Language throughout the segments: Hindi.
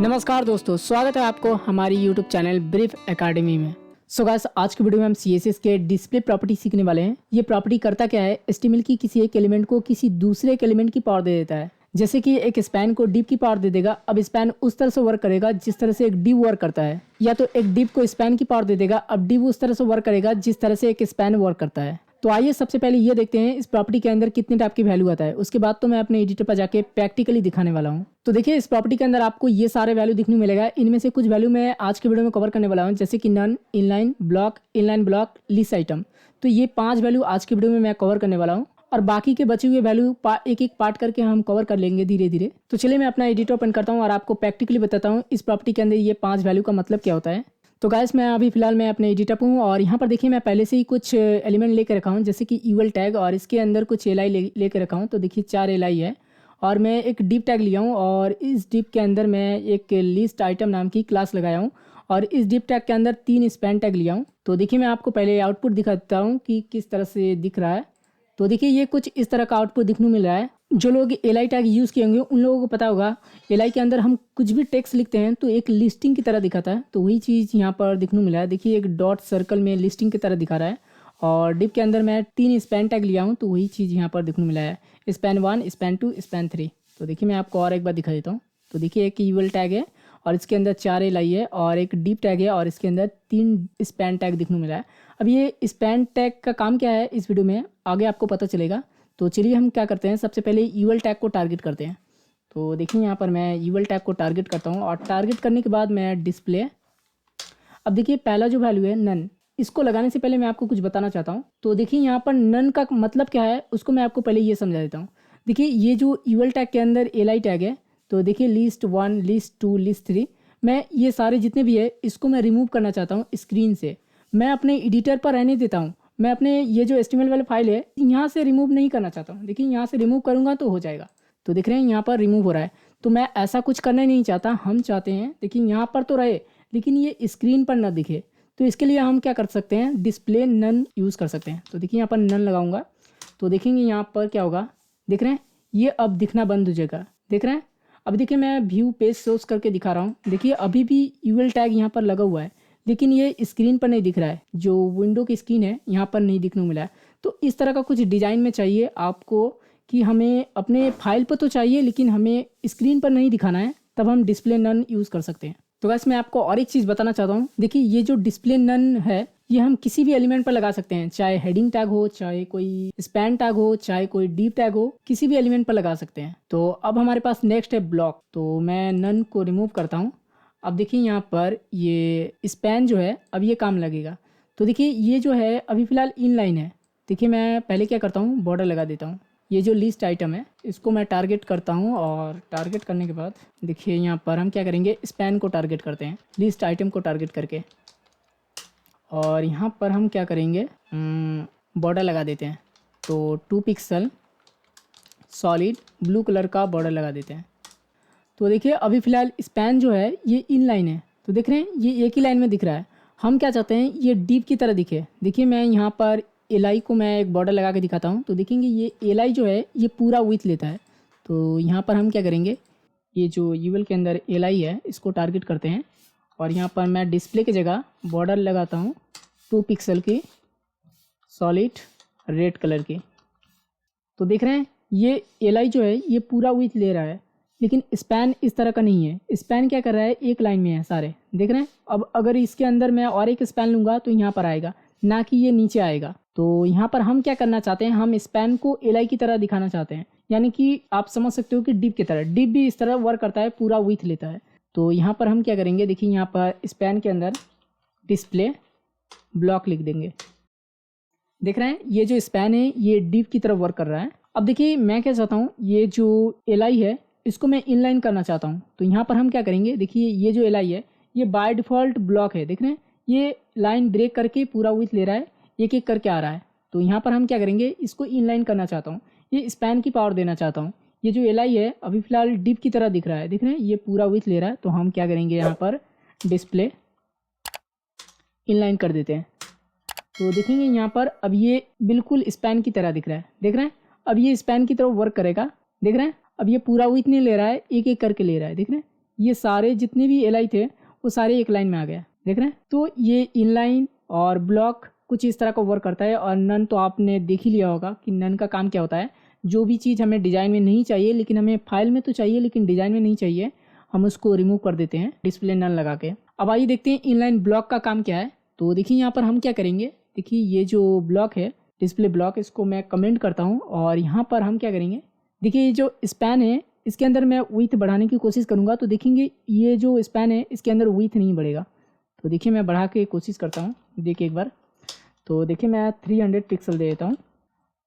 नमस्कार दोस्तों, स्वागत है आपको हमारी YouTube चैनल ब्रीफ एकेडमी में। सो गाइस, आज की वीडियो में हम CSS के डिस्प्ले प्रॉपर्टी सीखने वाले हैं। ये प्रॉपर्टी करता क्या है, HTML की किसी एक एलिमेंट को किसी दूसरे एक एलिमेंट की पावर दे देता है। जैसे कि एक स्पैन को डिव की पावर दे देगा। अब स्पैन उस तरह से वर्क करेगा जिस तरह से एक डिव वर्क करता है, या तो एक डिव को स्पैन की पावर दे देगा। अब डिव उस तरह से वर्क करेगा जिस तरह से एक स्पैन वर्क करता है। तो आइए सबसे पहले ये देखते हैं इस प्रॉपर्टी के अंदर कितने टाइप की वैल्यू आता है। उसके बाद तो मैं अपने एडिटर पर जाके प्रैक्टिकली दिखाने वाला हूँ। तो देखिए, इस प्रॉपर्टी के अंदर आपको ये सारे वैल्यू दिखने मिलेगा। इनमें से कुछ वैल्यू मैं आज के वीडियो में कवर करने वाला हूँ, जैसे कि none, inline block, list item. तो ये 5 वैल्यू आज की वीडियो में मैं कवर करने वाला हूँ, और बाकी के बचे हुए वैल्यू एक एक पार्ट करके हम कवर कर लेंगे धीरे धीरे। तो चलिए मैं अपना एडिटर ओपन करता हूँ और आपको प्रैक्टिकली बताता हूँ इस प्रॉपर्टी के अंदर ये 5 वैल्यू का मतलब क्या होता है। तो गाइस, मैं अभी फिलहाल मैं अपने एडिटर पर हूँ, और यहाँ पर देखिए मैं पहले से ही कुछ एलिमेंट लेकर रखा हूँ, जैसे कि यूएल टैग, और इसके अंदर कुछ एल आई लेकर रखा हूँ। तो देखिए 4 एल आई है, और मैं एक डिव टैग लिया हूँ, और इस डिव के अंदर मैं एक लिस्ट आइटम नाम की क्लास लगाया हूँ, और इस डिव टैग के अंदर 3 स्पैन टैग लिया हूँ। तो देखिए मैं आपको पहले आउटपुट दिखाता हूँ कि किस तरह से दिख रहा है। तो देखिए ये कुछ इस तरह का आउटपुट दिखने मिल रहा है। जो लोग एल आई टैग यूज़ किए होंगे उन लोगों को पता होगा, एल आई के अंदर हम कुछ भी टेक्स्ट लिखते हैं तो एक लिस्टिंग की तरह दिखाता है। तो वही चीज़ यहाँ पर दिखने मिला है। देखिए एक डॉट सर्कल में लिस्टिंग की तरह दिखा रहा है, और डिव के अंदर मैं 3 स्पैन टैग लिया हूँ, तो वही चीज़ यहाँ पर दिखने मिला है। Span 1, span 2, span 3। तो देखिए मैं आपको और एक बार दिखा देता हूँ। तो देखिए एक यूएल टैग है, और इसके अंदर 4 एल आई है, और एक डिव टैग है, और इसके अंदर 3 स्पैन टैग दिखने मिला है। अब ये स्पैन टैग का काम क्या है इस वीडियो में आगे आपको पता चलेगा। तो चलिए हम क्या करते हैं, सबसे पहले यूएल टैग को टारगेट करते हैं। तो देखिए यहाँ पर मैं यूएल टैग को टारगेट करता हूँ, और टारगेट करने के बाद मैं डिस्प्ले। अब देखिए पहला जो वैल्यू है नन, इसको लगाने से पहले मैं आपको कुछ बताना चाहता हूँ। तो देखिए यहाँ पर नन का मतलब क्या है उसको मैं आपको पहले ये समझा देता हूँ। देखिए ये जो यूएल टैग के अंदर एल आई टैग है, तो देखिए लिस्ट 1, लिस्ट 2, लिस्ट 3, मैं ये सारे जितने भी है इसको मैं रिमूव करना चाहता हूँ स्क्रीन से। मैं अपने एडिटर पर रहने देता हूँ। मैं अपने ये जो HTML वाले फाइल है यहाँ से रिमूव नहीं करना चाहता हूँ। देखिए यहाँ से रिमूव करूँगा तो हो जाएगा। तो देख रहे हैं यहाँ पर रिमूव हो रहा है। तो मैं ऐसा कुछ करना ही नहीं चाहता। हम चाहते हैं देखिए यहाँ पर तो रहे, लेकिन ये स्क्रीन पर ना दिखे। तो इसके लिए हम क्या कर सकते हैं, डिस्प्ले नन यूज़ कर सकते हैं। तो देखिए यहाँ पर नन लगाऊंगा, तो देखेंगे यहाँ पर क्या होगा। देख रहे हैं ये अब दिखना बंद हो जाएगा। देख रहे हैं। अब देखिए मैं व्यू पेज सोर्स करके दिखा रहा हूँ। देखिए अभी भी यूएल टैग यहाँ पर लगा हुआ है, लेकिन ये स्क्रीन पर नहीं दिख रहा है। जो विंडो की स्क्रीन है यहाँ पर नहीं दिखने मिला है। तो इस तरह का कुछ डिज़ाइन में चाहिए आपको कि हमें अपने फाइल पर तो चाहिए, लेकिन हमें स्क्रीन पर नहीं दिखाना है, तब हम डिस्प्ले नन यूज़ कर सकते हैं। तो वैसे मैं आपको और एक चीज़ बताना चाहता हूँ। देखिए ये जो डिस्प्ले नन है ये हम किसी भी एलिमेंट पर लगा सकते हैं, चाहे हेडिंग टैग हो, चाहे कोई स्पैन टैग हो, चाहे कोई डिव टैग हो, किसी भी एलिमेंट पर लगा सकते हैं। तो अब हमारे पास नेक्स्ट है ब्लॉक। तो मैं नन को रिमूव करता हूँ। अब देखिए यहाँ पर ये स्पैन जो है अब ये काम लगेगा। तो देखिए ये जो है अभी फ़िलहाल इनलाइन है। देखिए मैं पहले क्या करता हूँ, बॉर्डर लगा देता हूँ। ये जो लिस्ट आइटम है इसको मैं टारगेट करता हूँ, और टारगेट करने के बाद देखिए यहाँ पर हम क्या करेंगे, स्पैन को टारगेट करते हैं लिस्ट आइटम को टारगेट करके, और यहाँ पर हम क्या करेंगे, बॉर्डर लगा देते हैं। तो 2 पिक्सल सॉलिड ब्लू कलर का बॉर्डर लगा देते हैं। तो देखिए अभी फ़िलहाल स्पैन जो है ये इनलाइन है। तो देख रहे हैं ये एक ही लाइन में दिख रहा है। हम क्या चाहते हैं ये डिव की तरह दिखे। देखिए मैं यहाँ पर एल आई को मैं एक बॉर्डर लगा के दिखाता हूँ। तो देखेंगे ये एल आई जो है ये पूरा विड्थ लेता है। तो यहाँ पर हम क्या करेंगे, ये जो यूएल के अंदर एल आई है इसको टारगेट करते हैं, और यहाँ पर मैं डिस्प्ले की जगह बॉर्डर लगाता हूँ 2 पिक्सल की सॉलिड रेड कलर की। तो देख रहे हैं ये एल आई जो है ये पूरा विड्थ ले रहा है, लेकिन स्पैन इस तरह का नहीं है। स्पैन क्या कर रहा है, एक लाइन में है सारे। देख रहे हैं। अब अगर इसके अंदर मैं और एक स्पैन लूँगा तो यहाँ पर आएगा, ना कि ये नीचे आएगा। तो यहाँ पर हम क्या करना चाहते हैं, हम स्पैन को एल आई की तरह दिखाना चाहते हैं। यानी कि आप समझ सकते हो कि डिव की तरह, डिव भी इस तरह वर्क करता है, पूरा विड्थ लेता है। तो यहाँ पर हम क्या करेंगे, देखिए यहाँ पर स्पैन के अंदर डिस्प्ले ब्लॉक लिख देंगे। देख रहे हैं ये जो स्पैन है ये डिव की तरह वर्क कर रहा है। अब देखिए मैं क्या चाहता हूँ, ये जो एल आई है इसको मैं इनलाइन करना चाहता हूँ। तो यहाँ पर हम क्या करेंगे, देखिए ये जो एल आई है ये बाय डिफ़ॉल्ट ब्लॉक है। देख रहे हैं ये लाइन ब्रेक करके पूरा विड्थ ले रहा है, एक एक करके आ रहा है। तो यहाँ पर हम क्या करेंगे, इसको इनलाइन करना चाहता हूँ, ये स्पैन की पावर देना चाहता हूँ। ये जो एल आई है अभी फ़िलहाल डिव की तरह दिख रहा है। देख रहे हैं ये पूरा विड्थ ले रहा है। तो हम क्या करेंगे, यहाँ पर डिस्प्ले इनलाइन कर देते हैं। तो देखेंगे यहाँ पर अब ये बिल्कुल स्पैन की तरह दिख रहा है। देख रहे हैं अब ये स्पैन की तरह वर्क करेगा। देख रहे हैं अब ये पूरा विड्थ नहीं ले रहा है, एक एक करके ले रहा है। देख रहे हैं ये सारे जितने भी एल आई थे वो सारे एक लाइन में आ गए, देख रहे हैं। तो ये इनलाइन और ब्लॉक कुछ इस तरह का वर्क करता है। और नन तो आपने देख ही लिया होगा कि नन का काम क्या होता है। जो भी चीज़ हमें डिज़ाइन में नहीं चाहिए लेकिन हमें फाइल में तो चाहिए लेकिन डिज़ाइन में नहीं चाहिए, हम उसको रिमूव कर देते हैं डिस्प्ले नन लगा के। अब आइए देखते हैं इनलाइन ब्लॉक का काम क्या है। तो देखिए यहाँ पर हम क्या करेंगे, देखिए ये जो ब्लॉक है डिस्प्ले ब्लॉक, इसको मैं कमेंट करता हूँ और यहाँ पर हम क्या करेंगे, देखिए ये जो स्पैन है इसके अंदर मैं विथ बढ़ाने की कोशिश करूँगा तो देखेंगे ये जो स्पैन है इसके अंदर विथ नहीं बढ़ेगा। तो देखिए मैं बढ़ा के कोशिश करता हूँ, देखिए एक बार। तो देखिए मैं 300 पिक्सल दे देता हूँ।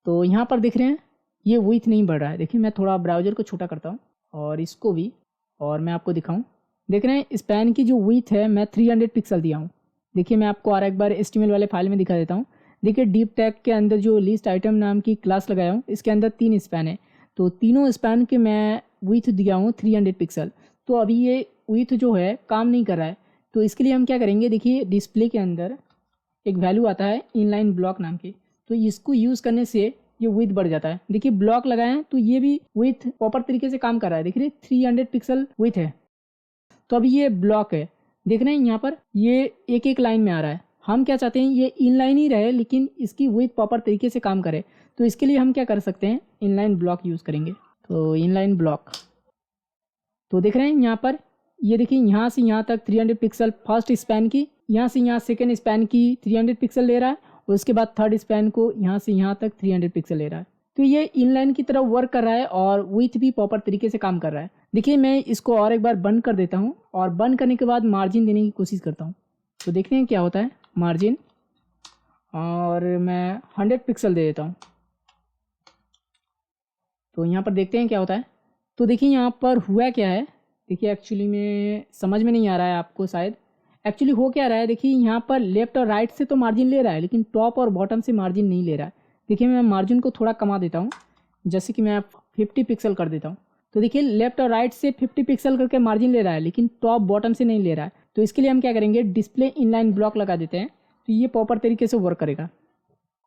तो यहाँ पर देख रहे हैं ये विथ नहीं बढ़ रहा है। देखिए मैं थोड़ा ब्राउज़र को छोटा करता हूँ और इसको भी, और मैं आपको दिखाऊँ। देख रहे हैं स्पैन की जो विथ है मैं 300 पिक्सल दिया हूँ। देखिए मैं आपको और एक बार HTML वाले फाइल में दिखा देता हूँ। देखिए डीप टैग के अंदर जो लिस्ट आइटम नाम की क्लास लगाया हूँ इसके अंदर 3 स्पैन है। तो तीनों स्पैन के मैं विथ दिया हूँ 300 पिक्सल। तो अभी ये विथ जो है काम नहीं कर रहा है। तो इसके लिए हम क्या करेंगे, देखिए डिस्प्ले के अंदर एक वैल्यू आता है इनलाइन ब्लॉक नाम की, तो इसको यूज़ करने से ये विथ बढ़ जाता है। देखिए ब्लॉक लगाए हैं तो ये भी विथ प्रॉपर तरीके से काम कर रहा है। देखिए 300 पिक्सल विथ है। तो अभी ये ब्लॉक है, देख रहे हैं यहाँ पर ये एक एक लाइन में आ रहा है। हम क्या चाहते हैं ये इनलाइन ही रहे लेकिन इसकी विथ प्रॉपर तरीके से काम करे। तो इसके लिए हम क्या कर सकते हैं, इनलाइन ब्लॉक यूज़ करेंगे। तो इनलाइन ब्लॉक, तो देख रहे हैं यहाँ पर ये देखिए यहाँ से यहाँ तक 300 पिक्सल फर्स्ट स्पैन की, यहाँ से यहाँ सेकेंड स्पैन की 300 पिक्सल ले रहा है और उसके बाद थर्ड स्पैन को यहाँ से यहाँ तक 300 पिक्सल ले रहा है। तो ये इनलाइन की तरह वर्क कर रहा है और विथ भी प्रॉपर तरीके से काम कर रहा है। देखिए मैं इसको और एक बार बंद कर देता हूँ और बंद करने के बाद मार्जिन देने की कोशिश करता हूँ। तो देखते हैं क्या होता है मार्जिन, और मैं 100 पिक्सल दे देता हूँ। तो यहाँ पर देखते हैं क्या होता है। तो देखिए यहाँ पर हुआ क्या है, देखिए एक्चुअली में समझ में नहीं आ रहा है आपको शायद। एक्चुअली हो क्या रहा है, देखिए यहाँ पर लेफ्ट और राइट से तो मार्जिन ले रहा है लेकिन टॉप और बॉटम से मार्जिन नहीं ले रहा है। देखिए मैं मार्जिन को थोड़ा कमा देता हूँ, जैसे कि मैं 50 पिक्सल कर देता हूँ। तो देखिए लेफ्ट और राइट से 50 पिक्सल करके मार्जिन ले रहा है लेकिन टॉप बॉटम से नहीं ले रहा है। तो इसके लिए हम क्या करेंगे, डिस्प्ले इनलाइन ब्लॉक लगा देते हैं तो ये प्रॉपर तरीके से वर्क करेगा।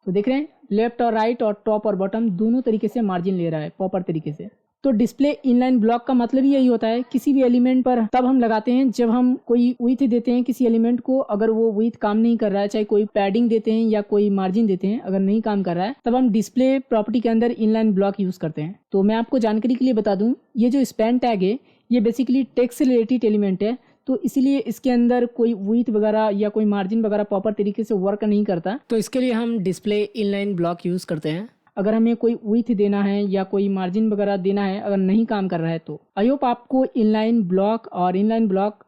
तो देख रहे हैं लेफ्ट और राइट और टॉप और बॉटम दोनों तरीके से मार्जिन ले रहा है प्रॉपर तरीके से। तो डिस्प्ले इनलाइन ब्लॉक का मतलब ही यही होता है, किसी भी एलिमेंट पर तब हम लगाते हैं जब हम कोई विड्थ देते हैं किसी एलिमेंट को। अगर वो विड्थ काम नहीं कर रहा है, चाहे कोई पैडिंग देते हैं या कोई मार्जिन देते हैं, अगर नहीं काम कर रहा है तब हम डिस्प्ले प्रॉपर्टी के अंदर इनलाइन ब्लॉक यूज करते हैं। तो मैं आपको जानकारी के लिए बता दूं, ये जो स्पैन टैग है ये बेसिकली टेक्स्ट से रिलेटेड एलिमेंट है, तो इसीलिए इसके अंदर कोई विड्थ वगैरह या कोई मार्जिन वगैरह प्रॉपर तरीके से वर्क नहीं करता। तो इसके लिए हम डिस्प्ले इनलाइन ब्लॉक यूज करते हैं। अगर हमें कोई विड्थ देना है या कोई मार्जिन वगैरह देना है, अगर नहीं काम कर रहा है तो। आई होप आपको इनलाइन ब्लॉक और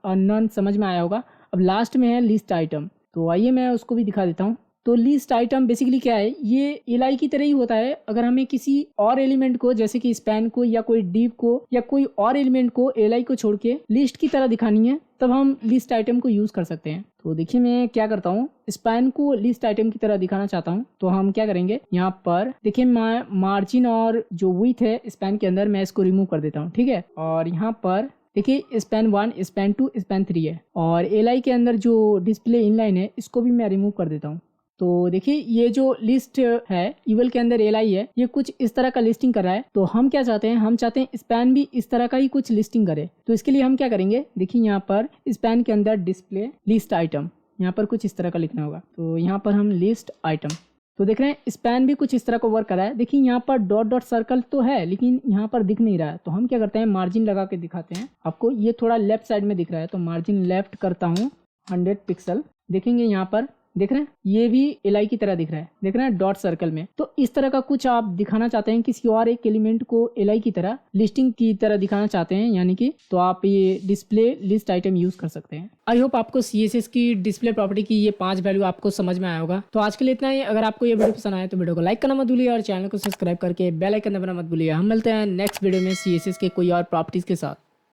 नन समझ में आया होगा। अब लास्ट में है लिस्ट आइटम, तो आइए मैं उसको भी दिखा देता हूँ। तो लिस्ट आइटम बेसिकली क्या है, ये एलआई की तरह ही होता है। अगर हमें किसी और एलिमेंट को जैसे कि स्पैन को या कोई डिव को या कोई और एलिमेंट को एलआई को छोड़ के लिस्ट की तरह दिखानी है तब हम लिस्ट आइटम को यूज कर सकते हैं। तो देखिए मैं क्या करता हूँ, स्पैन को लिस्ट आइटम की तरह दिखाना चाहता हूँ तो हम क्या करेंगे, यहाँ पर देखिए मैं मार्जिन और जो विड्थ है स्पैन के अंदर मैं इसको रिमूव कर देता हूँ, ठीक है। और यहाँ पर देखिए स्पैन 1, स्पैन 2, स्पैन 3 है और एलआई के अंदर जो डिस्प्ले इनलाइन है इसको भी मैं रिमूव कर देता हूँ। तो देखिए ये जो लिस्ट है यूएल के अंदर एलआई है, ये कुछ इस तरह का लिस्टिंग कर रहा है। तो हम क्या चाहते हैं, हम चाहते हैं स्पैन भी इस तरह का ही कुछ लिस्टिंग करे। तो इसके लिए हम क्या करेंगे, देखिए यहाँ पर स्पैन के अंदर डिस्प्ले लिस्ट आइटम, यहाँ पर कुछ इस तरह का लिखना होगा। तो यहाँ पर हम लिस्ट आइटम, तो देख रहे हैं स्पैन भी कुछ इस तरह का वर्क कर रहा है। देखिए यहाँ पर डॉट डॉट सर्कल तो है लेकिन यहाँ पर दिख नहीं रहा है। तो हम क्या करते हैं, मार्जिन लगा के दिखाते हैं आपको। ये थोड़ा लेफ्ट साइड में दिख रहा है तो मार्जिन लेफ्ट करता हूँ 100 पिक्सल। देखेंगे यहाँ पर देख रहे हैं ये भी एलआई की तरह दिख रहा है, देख रहे हैं डॉट सर्कल में। तो इस तरह का कुछ आप दिखाना चाहते हैं किसी और एक एलिमेंट को एलआई की तरह लिस्टिंग की तरह दिखाना चाहते हैं, यानी कि तो आप ये डिस्प्ले लिस्ट आइटम यूज कर सकते हैं। आई होप आपको सीएसएस की डिस्प्ले प्रॉपर्टी की ये 5 वैल्यू आपको समझ में आया होगा। तो आज के लिए इतना ही। अगर आपको ये वीडियो पसंद आए तो वीडियो को लाइक करना मत भूलिए और चैनल को सब्सक्राइब करके बेल आइकन दबाना मत भूलिए। हम मिलते हैं नेक्स्ट वीडियो में सीएसएस के कोई और प्रॉपर्टीज के साथ।